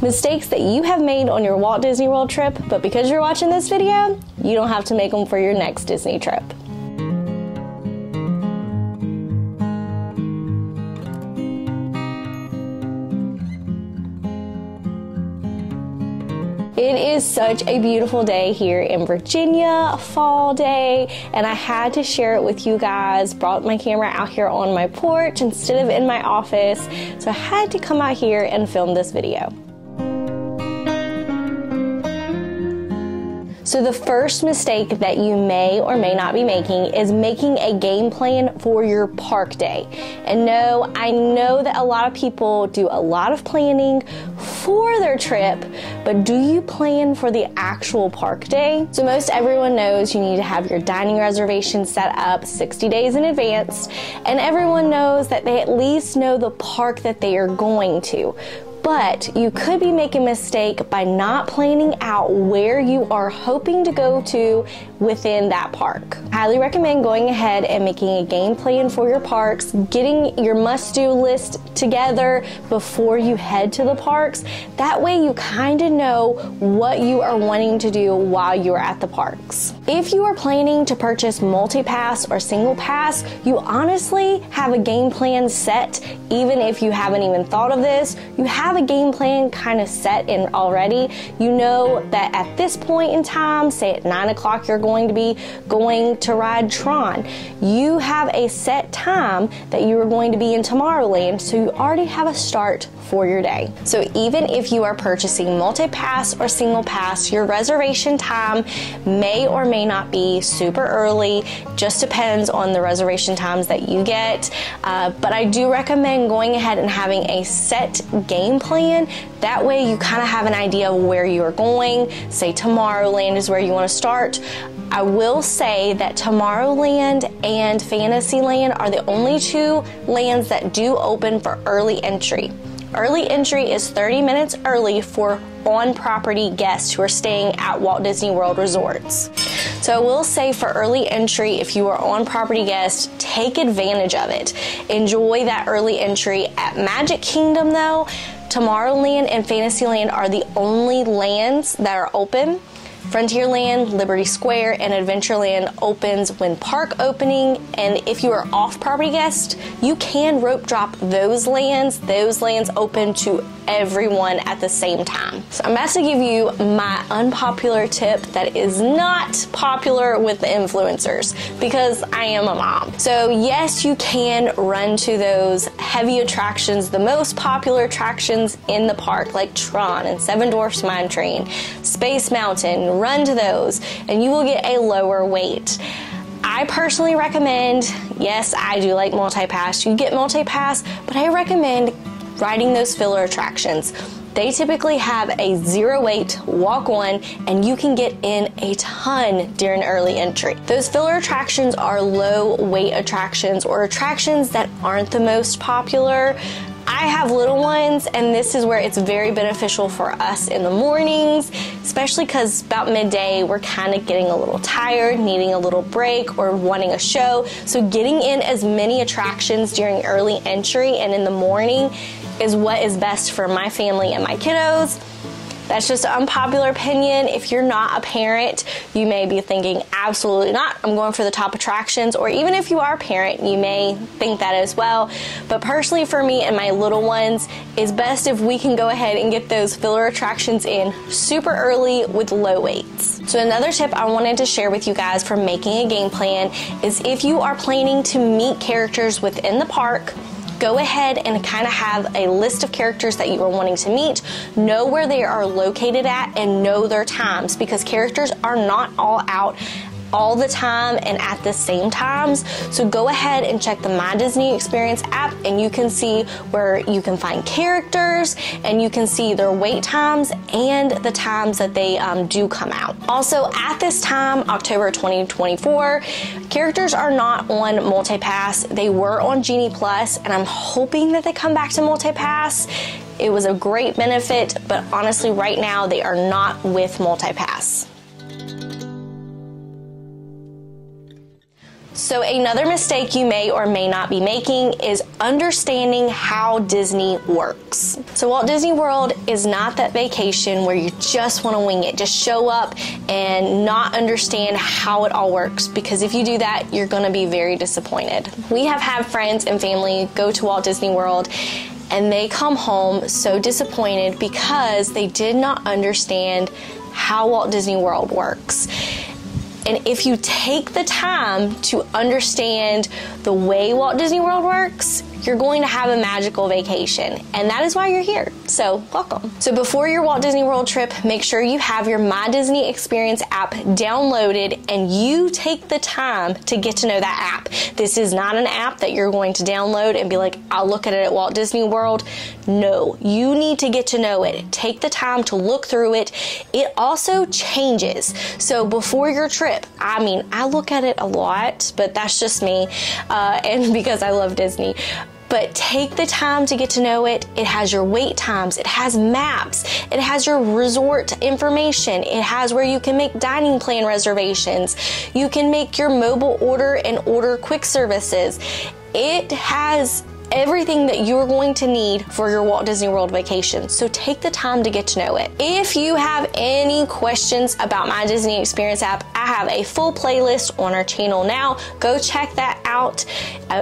Mistakes that you have made on your Walt Disney World trip, but because you're watching this video, you don't have to make them for your next Disney trip. It is such a beautiful day here in Virginia, fall day, and I had to share it with you guys. Brought my camera out here on my porch instead of in my office, so I had to come out here and film this video. So the first mistake that you may or may not be making is making a game plan for your park day. And no, I know that a lot of people do a lot of planning for their trip, but do you plan for the actual park day? So most everyone knows you need to have your dining reservation set up 60 days in advance, and everyone knows that they at least know the park that they are going to. But you could be making a mistake by not planning out where you are hoping to go to within that park. I highly recommend going ahead and making a game plan for your parks, getting your must-do list together before you head to the parks. That way you kind of know what you are wanting to do while you're at the parks. If you are planning to purchase multi-pass or single pass, you honestly have a game plan set. Even if you haven't even thought of this, you have a game plan kind of set in already. You know that at this point in time, say at 9 o'clock, you're going to be going to ride Tron. You have a set time that you are going to be in Tomorrowland, so you already have a start for your day. So even if you are purchasing multi-pass or single pass, your reservation time may or may not be super early. Just depends on the reservation times that you get. But I do recommend going ahead and having a set game plan. That way you kind of have an idea of where you are going. Say Tomorrowland is where you want to start. I will say that Tomorrowland and Fantasyland are the only two lands that do open for early entry. Early entry is 30 minutes early for on-property guests who are staying at Walt Disney World resorts. So I will say for early entry, if you are on-property guests, take advantage of it. Enjoy that early entry. At Magic Kingdom though, Tomorrowland and Fantasyland are the only lands that are open. Frontierland, Liberty Square, and Adventureland opens when park opening, and if you are off-property guest, you can rope drop those lands. Those lands open to everyone at the same time. So I'm about to give you my unpopular tip that is not popular with the influencers because I am a mom. So yes, you can run to those heavy attractions, the most popular attractions in the park like Tron and Seven Dwarfs Mine Train, Space Mountain. Run to those and you will get a lower wait. I personally recommend, yes, I do like multi-pass. You get multi-pass, but I recommend riding those filler attractions. They typically have a zero wait walk on and you can get in a ton during early entry. Those filler attractions are low wait attractions or attractions that aren't the most popular. I have little ones, and this is where it's very beneficial for us in the mornings, especially because about midday we're kind of getting a little tired, needing a little break, or wanting a show. So getting in as many attractions during early entry and in the morning is what is best for my family and my kiddos. That's just an unpopular opinion. If you're not a parent, you may be thinking, absolutely not, I'm going for the top attractions. Or even if you are a parent, you may think that as well. But personally for me and my little ones, it's best if we can go ahead and get those filler attractions in super early with low waits. So another tip I wanted to share with you guys for making a game plan is if you are planning to meet characters within the park, go ahead and kind of have a list of characters that you are wanting to meet, know where they are located at, and know their times, because characters are not all out all the time and at the same times. So go ahead and check the My Disney Experience app and you can see where you can find characters and you can see their wait times and the times that they do come out. Also at this time, October 2024, characters are not on MultiPass. They were on Genie Plus, and I'm hoping that they come back to MultiPass. It was a great benefit, but honestly right now they are not with MultiPass. So another mistake you may or may not be making is understanding how Disney works. So Walt Disney World is not that vacation where you just want to wing it, just show up and not understand how it all works, because if you do that, you're going to be very disappointed. We have had friends and family go to Walt Disney World and they come home so disappointed because they did not understand how Walt Disney World works. And if you take the time to understand the way Walt Disney World works, you're going to have a magical vacation. And that is why you're here. So welcome. So before your Walt Disney World trip, make sure you have your My Disney Experience app downloaded and you take the time to get to know that app. This is not an app that you're going to download and be like, I'll look at it at Walt Disney World. No, you need to get to know it. Take the time to look through it. It also changes. So before your trip, I look at it a lot, but that's just me, and because I love Disney. But take the time to get to know it. It has your wait times. It has maps. It has your resort information. It has where you can make dining plan reservations. You can make your mobile order and order quick services. It has everything that you're going to need for your Walt Disney World vacation. So take the time to get to know it. If you have any questions about My Disney Experience app, I have a full playlist on our channel now. Go check that out.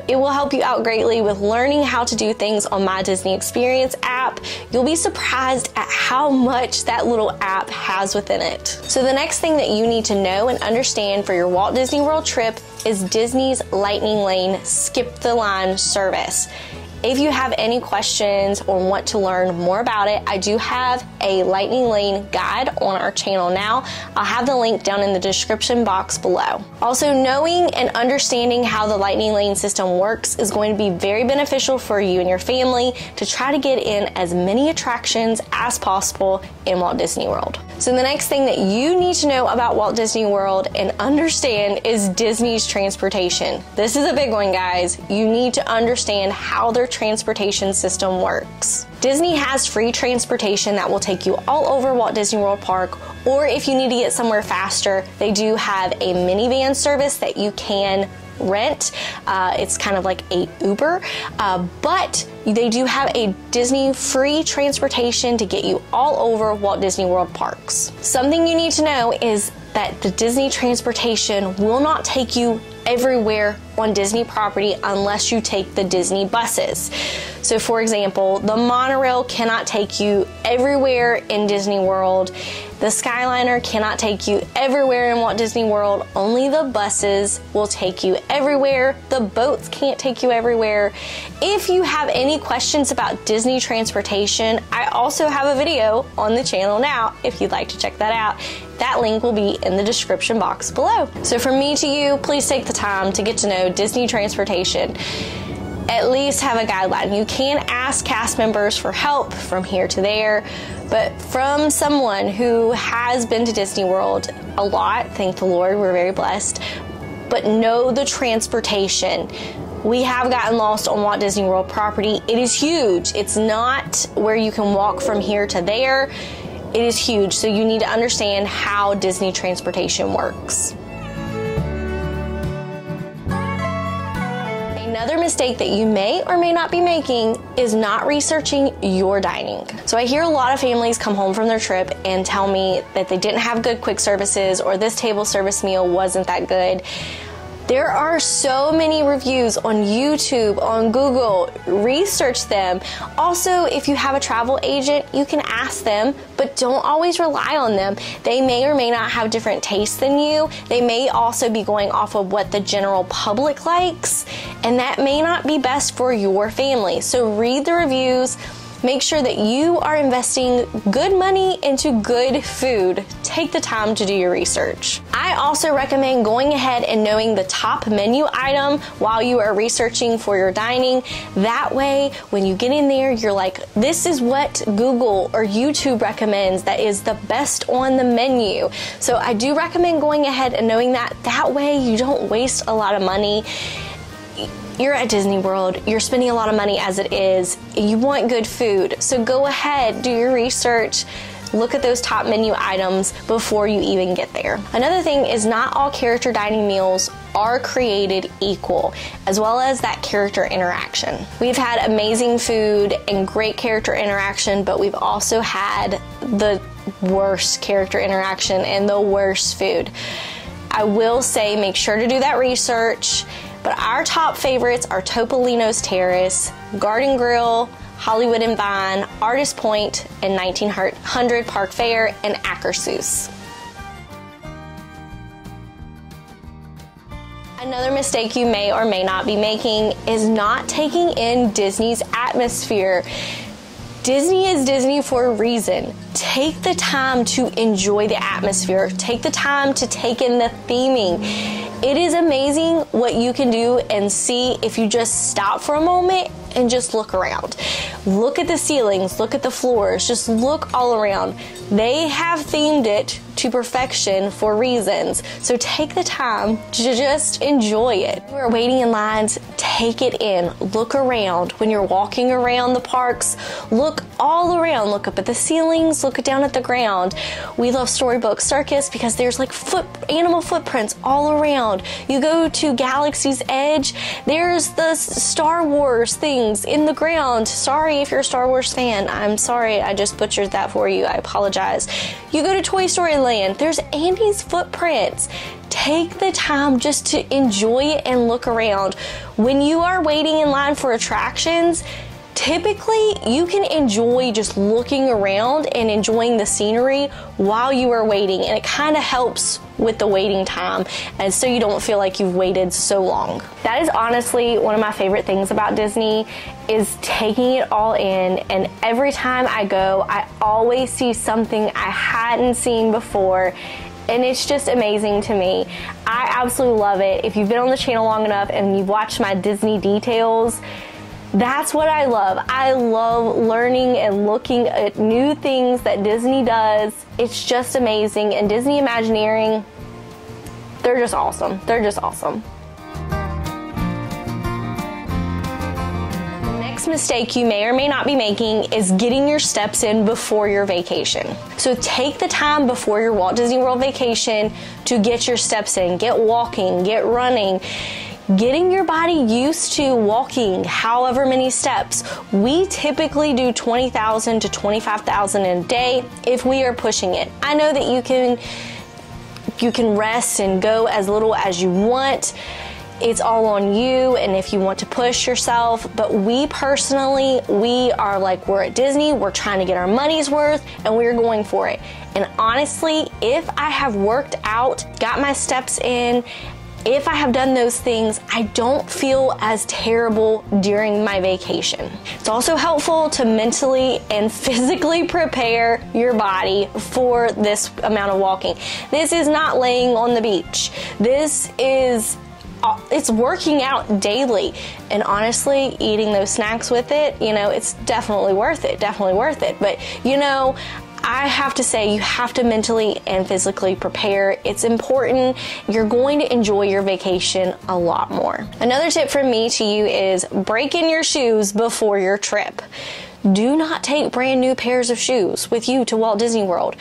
It will help you out greatly with learning how to do things on My Disney Experience app. You'll be surprised at how much that little app has within it. So the next thing that you need to know and understand for your Walt Disney World trip is Disney's Lightning Lane Skip the Line service. If you have any questions or want to learn more about it, I do have a Lightning Lane guide on our channel now. I'll have the link down in the description box below. Also, knowing and understanding how the Lightning Lane system works is going to be very beneficial for you and your family to try to get in as many attractions as possible in Walt Disney World. So the next thing that you need to know about Walt Disney World and understand is Disney's transportation. This is a big one, guys. You need to understand how their transportation system works. Disney has free transportation that will take you all over Walt Disney World Park, or if you need to get somewhere faster, they do have a minivan service that you can rent. It's kind of like a Uber, but they do have a Disney free transportation to get you all over Walt Disney World parks. Something you need to know is that the Disney transportation will not take you everywhere on Disney property unless you take the Disney buses. So for example, the monorail cannot take you everywhere in Disney World. The Skyliner cannot take you everywhere in Walt Disney World. Only the buses will take you everywhere. The boats can't take you everywhere. If you have any questions about Disney transportation, I also have a video on the channel now if you'd like to check that out. That link will be in the description box below. So from me to you, please take the time to get to know Disney transportation. At least have a guideline. You can ask cast members for help from here to there, but from someone who has been to Disney World a lot, thank the Lord, we're very blessed, but know the transportation. We have gotten lost on Walt Disney World property. It is huge. It's not where you can walk from here to there. It is huge, so you need to understand how Disney transportation works. Another mistake that you may or may not be making is not researching your dining. So I hear a lot of families come home from their trip and tell me that they didn't have good quick services or this table service meal wasn't that good. There are so many reviews on YouTube, on Google. Research them. Also, if you have a travel agent, you can ask them, but don't always rely on them. They may or may not have different tastes than you. They may also be going off of what the general public likes, and that may not be best for your family. So read the reviews. Make sure that you are investing good money into good food. Take the time to do your research. I also recommend going ahead and knowing the top menu item while you are researching for your dining. That way, when you get in there, you're like, this is what Google or YouTube recommends that is the best on the menu. So I do recommend going ahead and knowing that. That way you don't waste a lot of money. You're at Disney World, you're spending a lot of money as it is, you want good food, so go ahead, do your research, look at those top menu items before you even get there. Another thing is not all character dining meals are created equal, as well as that character interaction. We've had amazing food and great character interaction, but we've also had the worst character interaction and the worst food. I will say make sure to do that research, but our top favorites are Topolino's Terrace, Garden Grill, Hollywood and Vine, Artist Point, and 1900 Park Fair, and Akershus. Another mistake you may or may not be making is not taking in Disney's atmosphere. Disney is Disney for a reason. Take the time to enjoy the atmosphere. Take the time to take in the theming. It is amazing what you can do and see if you just stop for a moment and just look around. Look at the ceilings, look at the floors, just look all around. They have themed it to perfection for reasons. So take the time to just enjoy it. When we're waiting in lines, take it in. Look around. When you're walking around the parks, look all around. Look up at the ceilings, look down at the ground. We love Storybook Circus because there's like animal footprints all around. You go to Galaxy's Edge, there's the Star Wars things in the ground. Sorry if you're a Star Wars fan. I'm sorry, I just butchered that for you. I apologize. You go to Toy Story Land, there's Andy's footprints. Take the time just to enjoy it and look around. When you are waiting in line for attractions, typically you can enjoy just looking around and enjoying the scenery while you are waiting, and it kind of helps with the waiting time, and so you don't feel like you've waited so long. That is honestly one of my favorite things about Disney, is taking it all in, and every time I go, I always see something I hadn't seen before, and it's just amazing to me. I absolutely love it. If you've been on the channel long enough and you've watched my Disney details, that's what I love. I love learning and looking at new things that Disney does. It's just amazing. And Disney Imagineering, they're just awesome. They're just awesome. The next mistake you may or may not be making is getting your steps in before your vacation. So take the time before your Walt Disney World vacation to get your steps in. Get walking, get running. Getting your body used to walking however many steps. We typically do 20,000 to 25,000 a day if we are pushing it. I know that you can rest and go as little as you want. It's all on you and if you want to push yourself, but we personally, we are like, we're at Disney, we're trying to get our money's worth, and we're going for it. And honestly, if I have worked out, got my steps in, if I have done those things, I don't feel as terrible during my vacation. It's also helpful to mentally and physically prepare your body for this amount of walking. This is not laying on the beach. This is, it's working out daily. And honestly, eating those snacks with it, you know, it's definitely worth it, definitely worth it. But you know, I have to say, you have to mentally and physically prepare. It's important. You're going to enjoy your vacation a lot more. Another tip from me to you is break in your shoes before your trip. Do not take brand new pairs of shoes with you to Walt Disney World.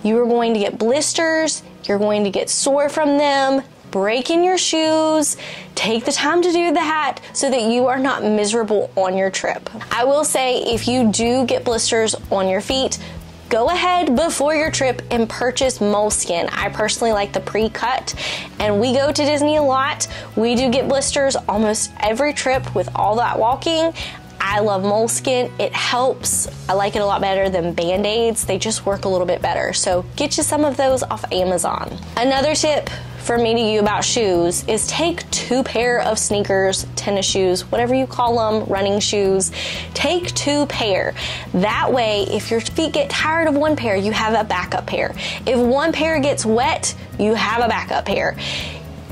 You are going to get blisters. You're going to get sore from them. Break in your shoes, take the time to do that so that you are not miserable on your trip. I will say, if you do get blisters on your feet, go ahead before your trip and purchase Moleskine. I personally like the pre-cut, and we go to Disney a lot. We do get blisters almost every trip with all that walking. I love Moleskine. It helps. I like it a lot better than Band-Aids. They just work a little bit better. So get you some of those off Amazon. Another tip from me to you about shoes is take 2 pair of sneakers, tennis shoes, whatever you call them, running shoes. Take 2 pair. That way, if your feet get tired of one pair, you have a backup pair. If one pair gets wet, you have a backup pair.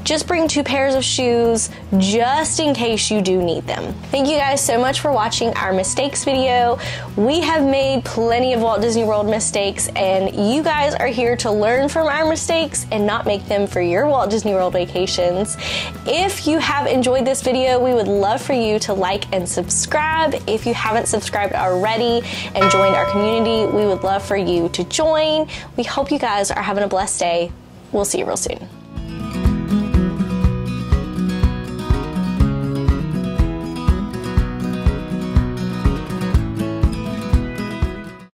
Just bring 2 pairs of shoes just in case you do need them. Thank you guys so much for watching our mistakes video. We have made plenty of Walt Disney World mistakes, and you guys are here to learn from our mistakes and not make them for your Walt Disney World vacations. If you have enjoyed this video, we would love for you to like and subscribe. If you haven't subscribed already and joined our community, we would love for you to join. We hope you guys are having a blessed day. We'll see you real soon.